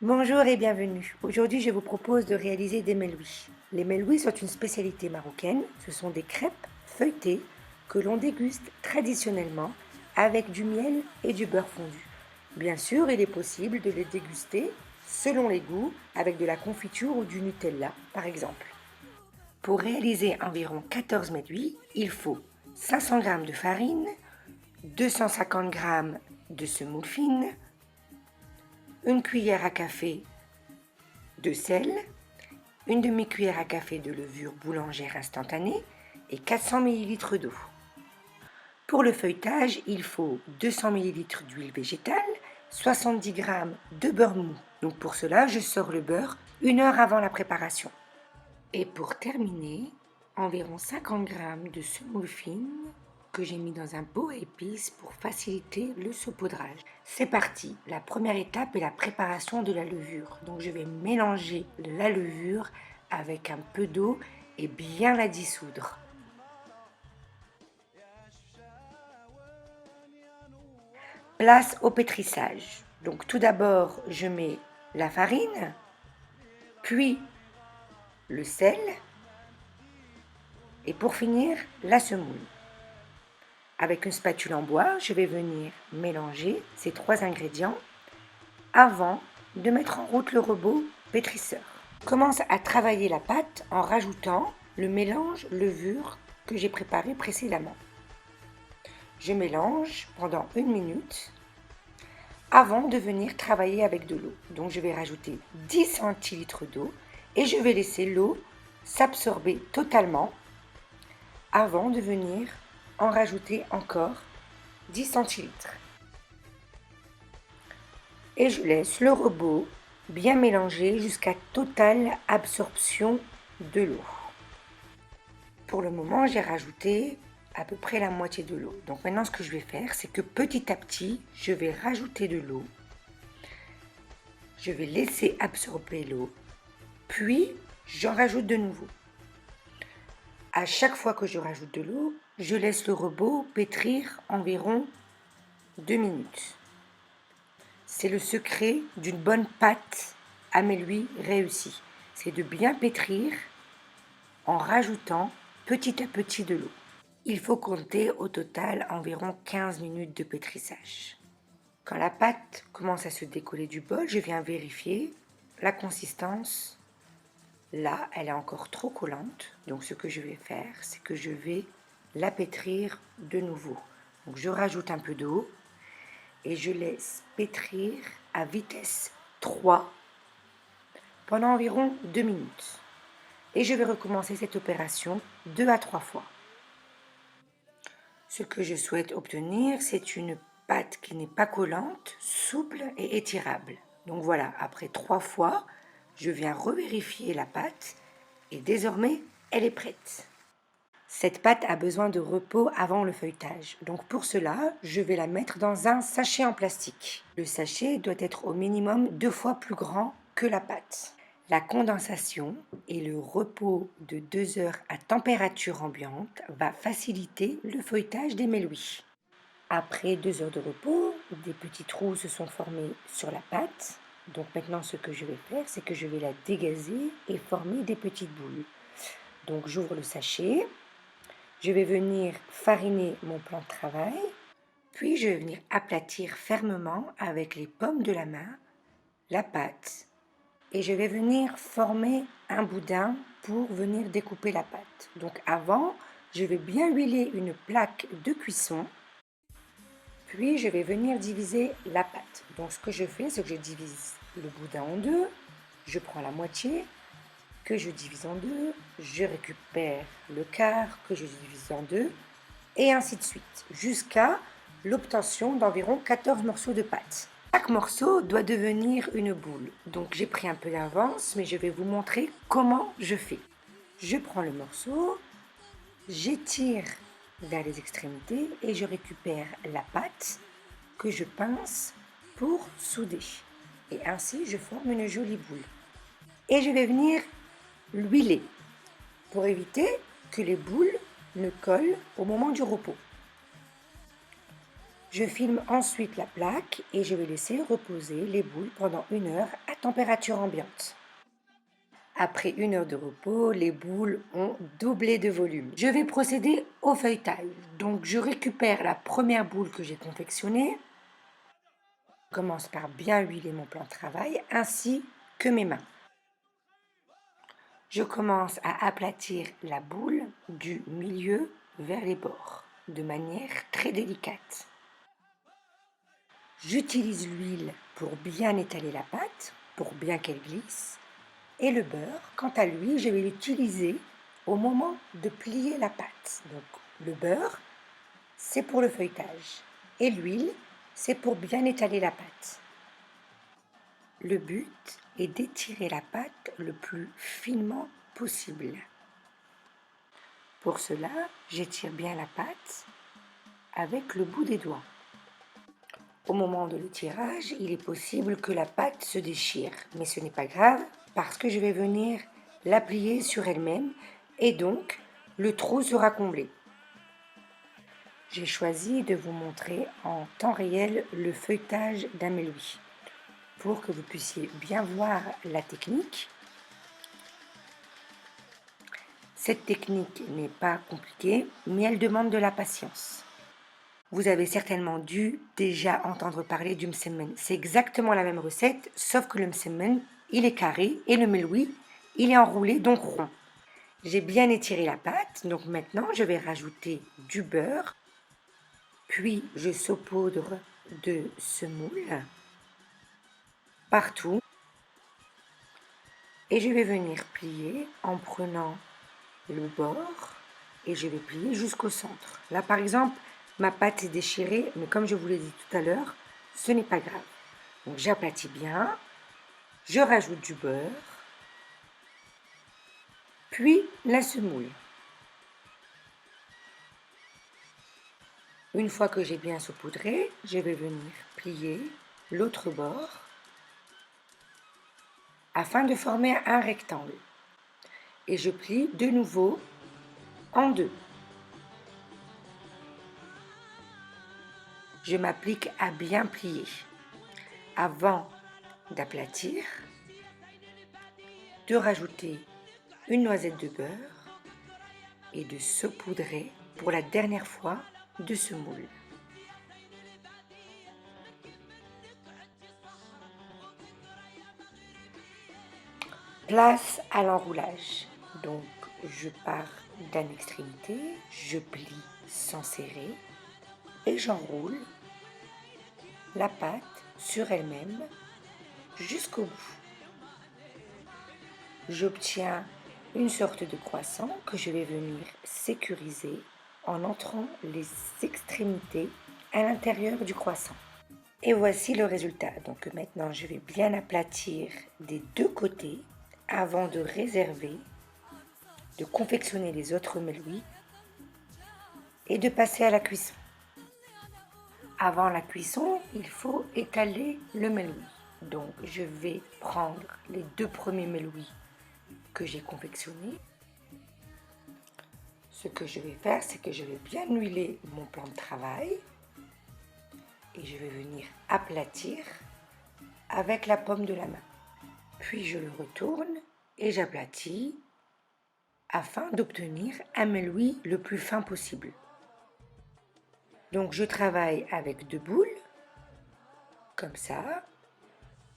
Bonjour et bienvenue. Aujourd'hui, je vous propose de réaliser des melouis. Les melouis sont une spécialité marocaine. Ce sont des crêpes feuilletées que l'on déguste traditionnellement avec du miel et du beurre fondu. Bien sûr, il est possible de les déguster selon les goûts avec de la confiture ou du Nutella, par exemple. Pour réaliser environ 14 melouis, il faut 500 g de farine, 250 g de semoule fine, une cuillère à café de sel, une demi-cuillère à café de levure boulangère instantanée et 400 ml d'eau. Pour le feuilletage, il faut 200 ml d'huile végétale, 70 g de beurre mou. Donc pour cela, je sors le beurre 1 heure avant la préparation. Et pour terminer, environ 50 g de semoule fine que j'ai mis dans un pot à épices pour faciliter le saupoudrage. C'est parti, la première étape est la préparation de la levure. Donc je vais mélanger la levure avec un peu d'eau et bien la dissoudre. Place au pétrissage. Donc tout d'abord, je mets la farine, puis le sel et pour finir, la semoule. Avec une spatule en bois, je vais venir mélanger ces 3 ingrédients avant de mettre en route le robot pétrisseur. Je commence à travailler la pâte en rajoutant le mélange levure que j'ai préparé précédemment. Je mélange pendant 1 minute avant de venir travailler avec de l'eau. Donc je vais rajouter 10 centilitres d'eau et je vais laisser l'eau s'absorber totalement avant de venir en rajouter encore 10 centilitres. Et je laisse le robot bien mélanger jusqu'à totale absorption de l'eau. Pour le moment, j'ai rajouté à peu près la moitié de l'eau. Donc maintenant, ce que je vais faire, c'est que petit à petit, je vais rajouter de l'eau. Je vais laisser absorber l'eau, puis j'en rajoute de nouveau. À chaque fois que je rajoute de l'eau, je laisse le robot pétrir environ 2 minutes. C'est le secret d'une bonne pâte à melouis réussie. C'est de bien pétrir en rajoutant petit à petit de l'eau. Il faut compter au total environ 15 minutes de pétrissage. Quand la pâte commence à se décoller du bol, je viens vérifier la consistance. Là, elle est encore trop collante. Donc ce que je vais faire, c'est que je vais la pétrir de nouveau. Donc je rajoute un peu d'eau et je laisse pétrir à vitesse 3 pendant environ 2 minutes. Et je vais recommencer cette opération 2 à 3 fois. Ce que je souhaite obtenir, c'est une pâte qui n'est pas collante, souple et étirable. Donc voilà, après 3 fois, je viens revérifier la pâte et désormais, elle est prête. Cette pâte a besoin de repos avant le feuilletage. Donc pour cela, je vais la mettre dans un sachet en plastique. Le sachet doit être au minimum 2 fois plus grand que la pâte. La condensation et le repos de 2 heures à température ambiante va faciliter le feuilletage des melouis. Après 2 heures de repos, des petits trous se sont formés sur la pâte. Donc maintenant, ce que je vais faire, c'est que je vais la dégazer et former des petites boules. Donc j'ouvre le sachet, je vais venir fariner mon plan de travail, puis je vais venir aplatir fermement avec les paumes de la main la pâte et je vais venir former un boudin pour venir découper la pâte. Donc avant, je vais bien huiler une plaque de cuisson, puis je vais venir diviser la pâte. Donc ce que je fais, c'est que je divise le boudin en deux, je prends la moitié, que je divise en deux, je récupère le quart que je divise en deux, et ainsi de suite, jusqu'à l'obtention d'environ 14 morceaux de pâte. Chaque morceau doit devenir une boule. Donc j'ai pris un peu d'avance, mais je vais vous montrer comment je fais. Je prends le morceau, j'étire vers les extrémités et je récupère la pâte que je pince pour souder. Et ainsi, je forme une jolie boule. Et je vais venir l'huiler pour éviter que les boules ne collent au moment du repos. Je filme ensuite la plaque et je vais laisser reposer les boules pendant 1 heure à température ambiante. Après 1 heure de repos, les boules ont doublé de volume. Je vais procéder au feuilletage. Donc je récupère la première boule que j'ai confectionnée. Je commence par bien huiler mon plan de travail ainsi que mes mains. Je commence à aplatir la boule du milieu vers les bords de manière très délicate. J'utilise l'huile pour bien étaler la pâte, pour bien qu'elle glisse. Et le beurre, quant à lui, je vais l'utiliser au moment de plier la pâte. Donc le beurre, c'est pour le feuilletage. Et l'huile, c'est pour bien étaler la pâte. Le but est d'étirer la pâte le plus finement possible. Pour cela, j'étire bien la pâte avec le bout des doigts. Au moment de l'étirage, il est possible que la pâte se déchire, mais ce n'est pas grave parce que je vais venir la plier sur elle-même et donc le trou sera comblé. J'ai choisi de vous montrer en temps réel le feuilletage d'un méloui pour que vous puissiez bien voir la technique. Cette technique n'est pas compliquée, mais elle demande de la patience. Vous avez certainement dû déjà entendre parler du msemen. C'est exactement la même recette, sauf que le msemen, il est carré et le meloui, il est enroulé, donc rond. J'ai bien étiré la pâte, donc maintenant je vais rajouter du beurre, puis je saupoudre de semoule partout et je vais venir plier en prenant le bord et je vais plier jusqu'au centre. Là par exemple, ma pâte est déchirée, mais comme je vous l'ai dit tout à l'heure, ce n'est pas grave. Donc j'aplatis bien, je rajoute du beurre, puis la semoule. Une fois que j'ai bien saupoudré, je vais venir plier l'autre bord afin de former un rectangle. Et je plie de nouveau en deux. Je m'applique à bien plier. Avant d'aplatir, de rajouter une noisette de beurre et de saupoudrer pour la dernière fois de semoule. Place à l'enroulage. Donc je pars d'une extrémité, je plie sans serrer et j'enroule la pâte sur elle-même jusqu'au bout. J'obtiens une sorte de croissant que je vais venir sécuriser en entrant les extrémités à l'intérieur du croissant. Et voici le résultat. Donc maintenant, je vais bien aplatir des deux côtés avant de réserver, de confectionner les autres melouis et de passer à la cuisson. Avant la cuisson, il faut étaler le meloui. Donc je vais prendre les deux premiers melouis que j'ai confectionnés. Ce que je vais faire, c'est que je vais bien huiler mon plan de travail et je vais venir aplatir avec la paume de la main. Puis je le retourne et j'aplatis afin d'obtenir un meloui le plus fin possible. Donc je travaille avec deux boules, comme ça.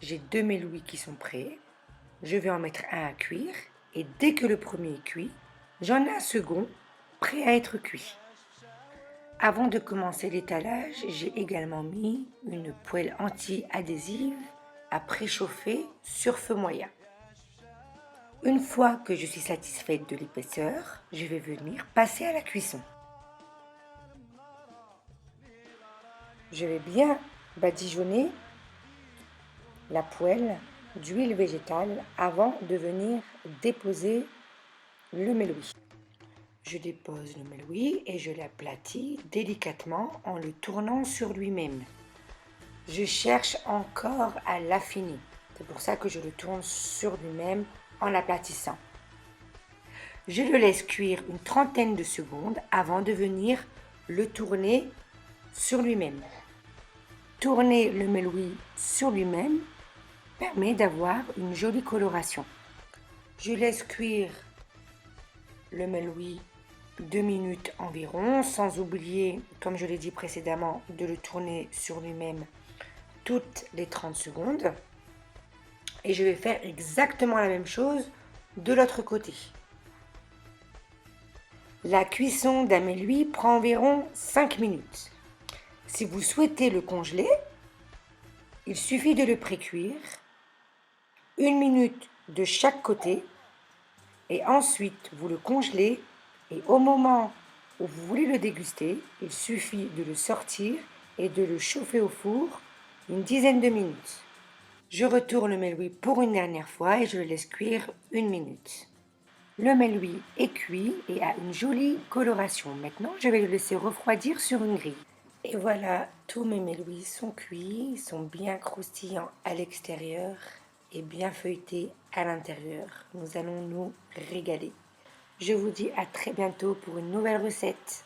J'ai deux melouis qui sont prêts. Je vais en mettre un à cuire et dès que le premier est cuit, j'en ai un second prêt à être cuit. Avant de commencer l'étalage, j'ai également mis une poêle anti-adhésive à préchauffer sur feu moyen. Une fois que je suis satisfaite de l'épaisseur, je vais venir passer à la cuisson. Je vais bien badigeonner la poêle d'huile végétale avant de venir déposer le meloui. Je dépose le meloui et je l'aplatis délicatement en le tournant sur lui-même. Je cherche encore à l'affiner. C'est pour ça que je le tourne sur lui-même en l'aplatissant. Je le laisse cuire une trentaine de secondes avant de venir le tourner sur lui-même. tourner le meloui sur lui-même permet d'avoir une jolie coloration. Je laisse cuire le meloui 2 minutes environ, sans oublier, comme je l'ai dit précédemment, de le tourner sur lui-même toutes les 30 secondes. Et je vais faire exactement la même chose de l'autre côté. La cuisson d'un meloui prend environ 5 minutes. Si vous souhaitez le congeler, il suffit de le précuire 1 minute de chaque côté et ensuite vous le congelez et au moment où vous voulez le déguster, il suffit de le sortir et de le chauffer au four une dizaine de minutes. Je retourne le meloui pour une dernière fois et je le laisse cuire 1 minute. Le meloui est cuit et a une jolie coloration. Maintenant, je vais le laisser refroidir sur une grille. Et voilà, tous mes melouis sont cuits, ils sont bien croustillants à l'extérieur et bien feuilletés à l'intérieur. Nous allons nous régaler. Je vous dis à très bientôt pour une nouvelle recette.